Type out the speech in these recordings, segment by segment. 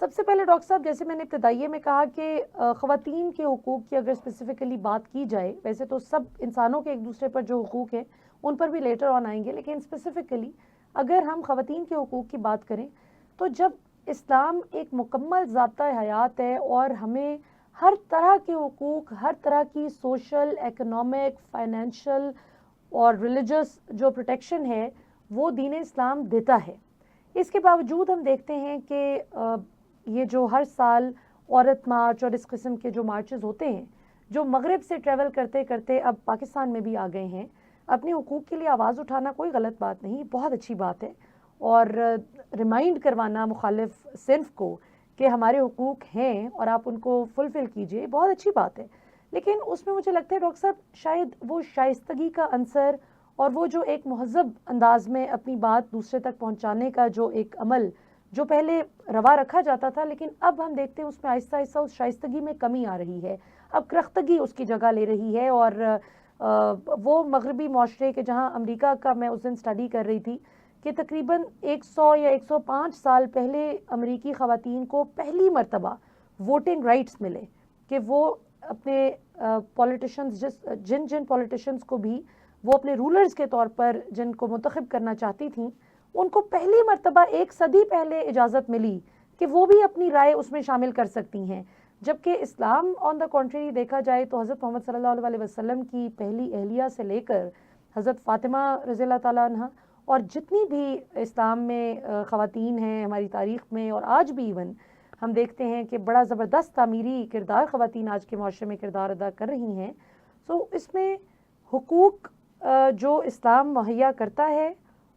سب سے پہلے ڈاکٹر صاحب، جیسے میں نے ابتدائیے میں کہا کہ خواتین کے حقوق کی اگر اسپیسیفکلی بات کی جائے، ویسے تو سب انسانوں کے ایک دوسرے پر جو حقوق ہیں ان پر بھی لیٹر آن آئیں گے، لیکن اسپیسیفکلی اگر ہم خواتین کے حقوق کی بات کریں تو جب اسلام ایک مکمل ضابطۂ حیات ہے اور ہمیں ہر طرح کے حقوق، ہر طرح کی سوشل، اکنامک، فائنینشیل اور ریلیجس جو پروٹیکشن ہے وہ دین اسلام دیتا ہے، اس کے باوجود ہم دیکھتے ہیں کہ یہ جو ہر سال عورت مارچ اور اس قسم کے جو مارچز ہوتے ہیں جو مغرب سے ٹریول کرتے کرتے اب پاکستان میں بھی آ گئے ہیں، اپنے حقوق کے لیے آواز اٹھانا کوئی غلط بات نہیں، بہت اچھی بات ہے، اور ریمائنڈ کروانا مخالف صنف کو کہ ہمارے حقوق ہیں اور آپ ان کو فلفل کیجئے، بہت اچھی بات ہے، لیکن اس میں مجھے لگتا ہے ڈاکٹر صاحب شاید وہ شائستگی کا عنصر اور وہ جو ایک مہذب انداز میں اپنی بات دوسرے تک پہنچانے کا جو ایک عمل جو پہلے روا رکھا جاتا تھا، لیکن اب ہم دیکھتے ہیں اس میں آہستہ آہستہ اس شائستگی میں کمی آ رہی ہے، اب کرختگی اس کی جگہ لے رہی ہے، اور وہ مغربی معاشرے کے جہاں امریکہ کا میں اس دن اسٹڈی کر رہی تھی کہ تقریباً 100 یا 105 سال پہلے امریکی خواتین کو پہلی مرتبہ ووٹنگ رائٹس ملے کہ وہ اپنے پولیٹیشنز جن پولیٹیشنز کو بھی وہ اپنے رولرز کے طور پر جن کو منتخب کرنا چاہتی تھیں، ان کو پہلی مرتبہ 1 صدی پہلے اجازت ملی کہ وہ بھی اپنی رائے اس میں شامل کر سکتی ہیں، جبکہ اسلام آن دا کنٹری دیکھا جائے تو حضرت محمد صلی اللہ علیہ وسلم کی پہلی اہلیہ سے لے کر حضرت فاطمہ رضی اللہ تعالیٰ عنہ اور جتنی بھی اسلام میں خواتین ہیں ہماری تاریخ میں، اور آج بھی ایون ہم دیکھتے ہیں کہ بڑا زبردست تعمیری کردار خواتین آج کے معاشرے میں کردار ادا کر رہی ہیں، سو اس میں حقوق جو اسلام مہیا کرتا ہے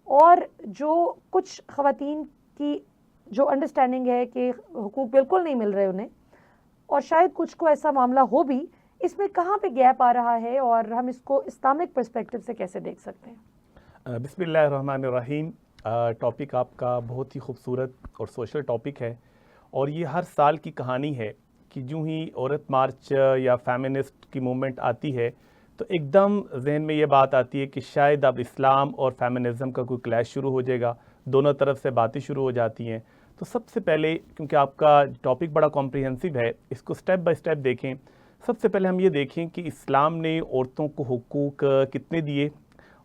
اور جو کچھ خواتین کی جو انڈرسٹینڈنگ ہے کہ حقوق بالکل نہیں مل رہے انہیں، اور شاید کچھ کو ایسا معاملہ ہو بھی، اس میں کہاں پہ گیپ آ رہا ہے اور ہم اس کو اسلامک پرسپیکٹو سے کیسے دیکھ سکتے ہیں؟ بسم اللہ الرحمن الرحیم۔ ٹاپک آپ کا بہت ہی خوبصورت اور سوشل ٹاپک ہے، اور یہ ہر سال کی کہانی ہے کہ جو ہی عورت مارچ یا فیمنسٹ کی موومنٹ آتی ہے تو ایک دم ذہن میں یہ بات آتی ہے کہ شاید اب اسلام اور فیمنزم کا کوئی کلیش شروع ہو جائے گا، دونوں طرف سے باتیں شروع ہو جاتی ہیں۔ تو سب سے پہلے، کیونکہ آپ کا ٹاپک بڑا کمپریہنسو ہے، اس کو سٹیپ بائی سٹیپ دیکھیں۔ سب سے پہلے ہم یہ دیکھیں کہ اسلام نے عورتوں کو حقوق کتنے دیے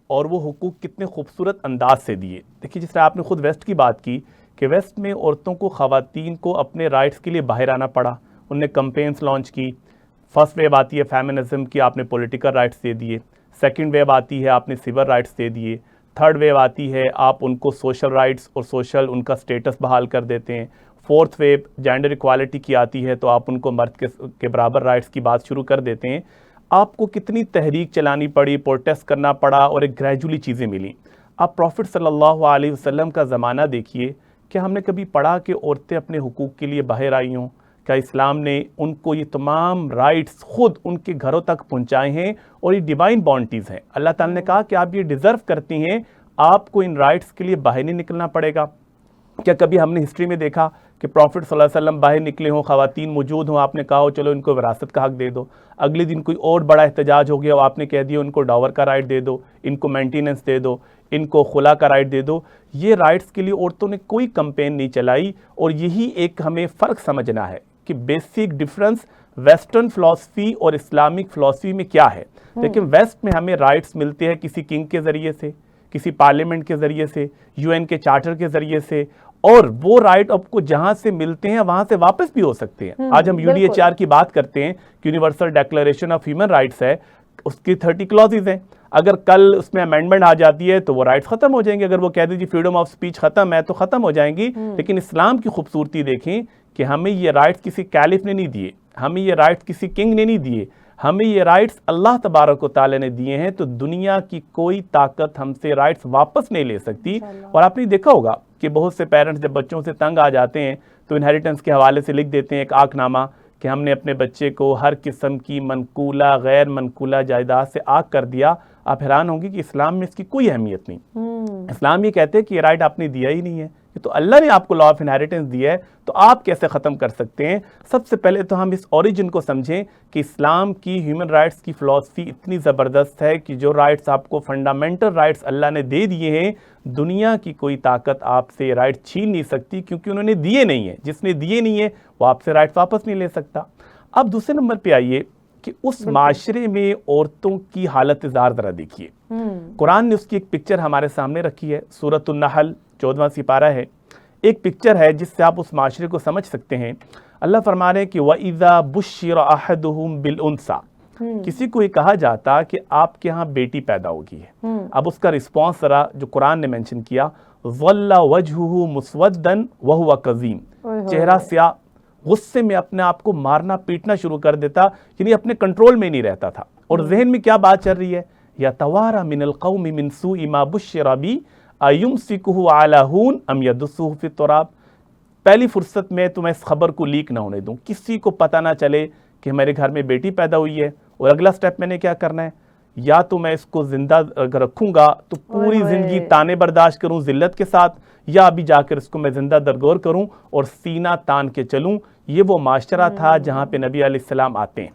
اور وہ حقوق کتنے خوبصورت انداز سے دیے۔ دیکھیے، جس طرح آپ نے خود ویسٹ کی بات کی کہ ویسٹ میں عورتوں کو، خواتین کو اپنے رائٹس کے لیے باہر آنا پڑا، انہوں نے کمپینس لانچ کی۔ فرسٹ ویو آتی ہے فیمنزم کی، آپ نے پولیٹیکل رائٹس دے دیے۔ سیکنڈ ویو آتی ہے آپ نے سول رائٹس دے دیے۔ تھرڈ ویو آتی ہے آپ ان کو سوشل رائٹس اور سوشل ان کا سٹیٹس بحال کر دیتے ہیں۔ فورتھ ویو جینڈر ایکوالٹی کی آتی ہے تو آپ ان کو مرد کے برابر رائٹس کی بات شروع کر دیتے ہیں۔ آپ کو کتنی تحریک چلانی پڑی، پروٹیسٹ کرنا پڑا، اور ایک گریجولی چیزیں ملیں۔ آپ پروفٹ صلی اللہ علیہ وسلم کا زمانہ دیکھیے کہ ہم نے کبھی پڑھا کہ عورتیں اپنے حقوق کے لیے باہر آئی ہوں؟ کیا اسلام نے ان کو یہ تمام رائٹس خود ان کے گھروں تک پہنچائے ہیں؟ اور یہ ڈیوائن بانٹیز ہیں، اللہ تعالیٰ نے کہا کہ آپ یہ ڈیزرو کرتی ہیں، آپ کو ان رائٹس کے لیے باہر نہیں نکلنا پڑے گا۔ کیا کبھی ہم نے ہسٹری میں دیکھا کہ پروفٹ صلی اللہ علیہ وسلم باہر نکلے ہوں، خواتین موجود ہوں، آپ نے کہا ہو چلو ان کو وراثت کا حق دے دو؟ اگلے دن کوئی اور بڑا احتجاج ہو گیا اور آپ نے کہہ دیا ان کو ڈاور کا رائٹ دے دو، ان کو مینٹیننس دے دو، ان کو خلا کا رائٹ دے دو؟ یہ رائٹس کے لیے عورتوں نے کوئی کمپین نہیں چلائی، اور یہی ایک ہمیں فرق سمجھنا ہے کہ بیسک ڈفرنس ویسٹرن فلاسفی اور اسلامک فلاسفی میں کیا ہے۔ لیکن ویسٹ میں ہمیں رائٹس ملتے ہیں کسی کنگ کے ذریعے سے، کسی پارلیمنٹ کے ذریعے سے، یو این کے چارٹر کے ذریعے سے، اور وہ رائٹ آپ کو جہاں سے ملتے ہیں وہاں سے واپس بھی ہو سکتے ہیں۔ آج ہم UDHR کی بات کرتے ہیں کہ universal declaration of human rights ہے، اس کی 30 کلازز ہیں، اگر کل اس میں امینڈمنٹ آ جاتی ہے تو وہ رائٹس ختم ہو جائیں گے۔ اگر وہ کہہ دیں جی فریڈم آف سپیچ ختم ہے تو ختم ہو جائیں گی۔ لیکن اسلام کی خوبصورتی دیکھیں کہ ہمیں یہ رائٹس کسی کیلف نے نہیں دیے، ہمیں یہ رائٹس کسی کنگ نے نہیں دیے، ہمیں یہ رائٹس اللہ تبارک و تعالی نے دیے ہیں، تو دنیا کی کوئی طاقت ہم سے رائٹس واپس نہیں لے سکتی۔ اور آپ نے دیکھا ہوگا کہ بہت سے پیرنٹس جب بچوں سے تنگ آ جاتے ہیں تو انہیریٹنس کے حوالے سے لکھ دیتے ہیں ایک آگ نامہ کہ ہم نے اپنے بچے کو ہر قسم کی منقولہ غیر منقولہ جائیداد سے آگ کر دیا۔ آپ حیران ہوں گے کہ اسلام میں اس کی کوئی اہمیت نہیں۔ اسلام یہ کہتے ہیں کہ یہ رائٹ آپ نے دیا ہی نہیں ہے، یہ تو اللہ نے آپ کو لا آف انہیریٹنس دیا ہے، تو آپ کیسے ختم کر سکتے ہیں؟ سب سے پہلے تو ہم اس اوریجن کو سمجھیں کہ اسلام کی ہیومن رائٹس کی فلسفی اتنی زبردست ہے کہ جو رائٹس آپ کو فنڈامنٹل رائٹس اللہ نے دے دیے ہیں، دنیا کی کوئی طاقت آپ سے رائٹ چھین نہیں سکتی، کیونکہ انہوں نے دیے نہیں ہیں. جس نے دیے نہیں ہیں وہ آپ سے رائٹس واپس نہیں لے سکتا. اب دوسرے نمبر پہ آئیے کہ اس معاشرے میں عورتوں کی حالت ذار ذرا دیکھیے. قرآن نے اس کی ایک پکچر ہمارے سامنے رکھی ہے. سورۃ النحل 14واں سپارہ ہے. ایک پکچر ہے جس سے آپ اس معاشرے کو سمجھ سکتے ہیں. اللہ فرما رہے ہیں کہ وَإِذَا بُشِّرَ أَحَدُهُمْ بِالْأُنْثَىٰ، کسی کو یہ کہا جاتا کہ آپ کے ہاں بیٹی پیدا ہوگی ہے. اب اس کا رسپانس ذرا جو قرآن نے مینشن کیا، ظَلَّ وَجْهُهُ مُسْوَدًّا وَهُوَ كَظِيمٌ، چہرہ سیاہ، غصے میں اپنے آپ کو مارنا پیٹنا شروع کر دیتا، یعنی اپنے کنٹرول میں نہیں رہتا تھا. اور ذہن میں کیا بات چل رہی ہے؟ یَتَوَارَى مِنَ الْقَوْمِ مِنْ سُوءِ مَا بُشِّرَ بِهِ أَيُمْسِكُهُ عَلَىٰ هُونٍ أَمْ يَدُسُّهُ فِي التُّرَابِ. پہلی فرصت میں تو میں اس خبر کو لیک نہ ہونے دوں، کسی کو پتہ نہ چلے کہ میرے گھر میں بیٹی پیدا ہوئی ہے. اور اگلا سٹیپ میں نے کیا کرنا ہے؟ یا تو میں اس کو زندہ اگر رکھوں گا تو پوری زندگی تانے برداشت کروں ذلت کے ساتھ، یا ابھی جا کر اس کو میں زندہ درگور کروں اور سینہ تان کے چلوں. یہ وہ معاشرہ تھا جہاں پہ نبی علیہ السلام آتے ہیں.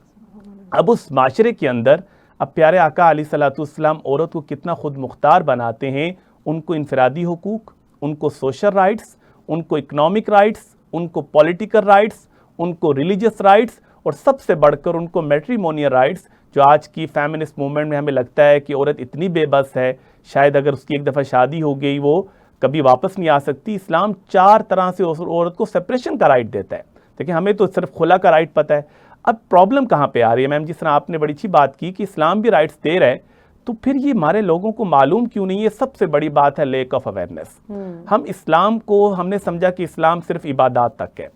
اب اس معاشرے کے اندر اب پیارے آقا علیہ السلام عورت کو کتنا خود مختار بناتے ہیں. ان کو انفرادی حقوق، ان کو سوشل رائٹس، ان کو اکنامک رائٹس، ان کو پولیٹیکل رائٹس، ان کو ریلیجس رائٹس، اور سب سے بڑھ کر ان کو میٹریمونیل رائٹس. جو آج کی فیمنسٹ موومنٹ میں ہمیں لگتا ہے کہ عورت اتنی بے بس ہے، شاید اگر اس کی ایک دفعہ شادی ہو گئی وہ کبھی واپس نہیں آ سکتی. اسلام 4 طرح سے عورت کو سپریشن کا رائٹ دیتا ہے. دیکھیں ہمیں تو صرف خلا کا رائٹ پتہ ہے. اب پرابلم کہاں پہ آ رہی ہے میم؟ جس طرح آپ نے بڑی اچھی بات کی کہ اسلام بھی رائٹس دے رہا ہے، تو پھر یہ ہمارے لوگوں کو معلوم کیوں نہیں ہے؟ سب سے بڑی بات ہے لیک آف اویئرنیس. ہم اسلام کو ہم نے سمجھا کہ اسلام صرف عبادات تک ہے،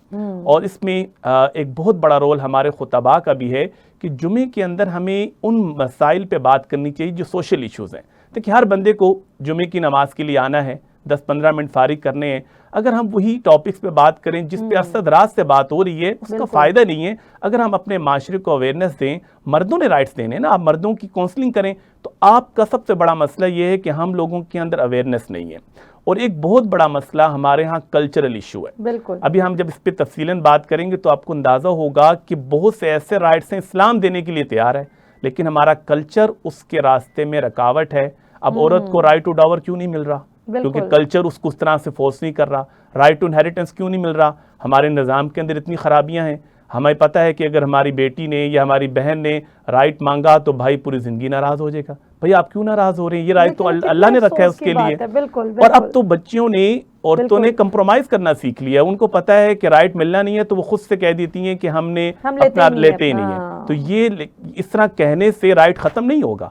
اور اس میں ایک بہت بڑا رول ہمارے خطباء کا بھی ہے کہ جمعے کے اندر ہمیں ان مسائل پہ بات کرنی چاہیے جو سوشل ایشوز ہیں. دیکھیں ہر بندے کو جمعے کی نماز کے لیے آنا ہے، 10-15 منٹ فارغ کرنے ہیں. اگر ہم وہی ٹاپکس پہ بات کریں جس پہ ارصد رات سے بات ہو رہی ہے، اس کا فائدہ نہیں ہے. اگر ہم اپنے معاشرے کو اویئرنیس دیں، مردوں نے رائٹس دینے نا، آپ مردوں کی کونسلنگ کریں. تو آپ کا سب سے بڑا مسئلہ یہ ہے کہ ہم لوگوں کے اندر اویئرنیس نہیں ہے. اور ایک بہت بڑا مسئلہ ہمارے ہاں کلچرل ایشو ہے. بالکل. ابھی ہم جب اس پہ تفصیلاً بات کریں گے تو آپ کو اندازہ ہوگا کہ بہت سے ایسے رائٹس ہیں اسلام دینے کے لیے تیار ہے، لیکن ہمارا کلچر اس کے راستے میں رکاوٹ ہے. اب عورت کو رائٹ ٹو ڈاور کیوں نہیں مل رہا؟ کیونکہ کلچر اس کو اس طرح سے فورس نہیں کر رہا. رائٹ ٹو انہیریٹنس کیوں نہیں مل رہا؟ ہمارے نظام کے اندر اتنی خرابیاں ہیں. ہمیں پتہ ہے کہ اگر ہماری بیٹی نے یا ہماری بہن نے رائٹ مانگا تو بھائی پوری زندگی ناراض ہو جائے گا. بھائی آپ کیوں ناراض ہو رہے ہیں؟ یہ رائٹ تو اللہ نے رکھا ہے اس کے لیے. اور اب تو بچیوں نے، عورتوں نے کمپرومائز کرنا سیکھ لیا. ان کو پتہ ہے کہ رائٹ ملنا نہیں ہے تو وہ خود سے کہہ دیتی ہیں کہ ہم نے اپنا لیتے ہی نہیں ہے. تو یہ اس طرح کہنے سے رائٹ ختم نہیں ہوگا.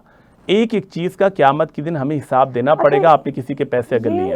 ایک ایک چیز کا قیامت کے دن ہمیں حساب دینا پڑے گا. آپ نے کسی کے پیسے اگر لیے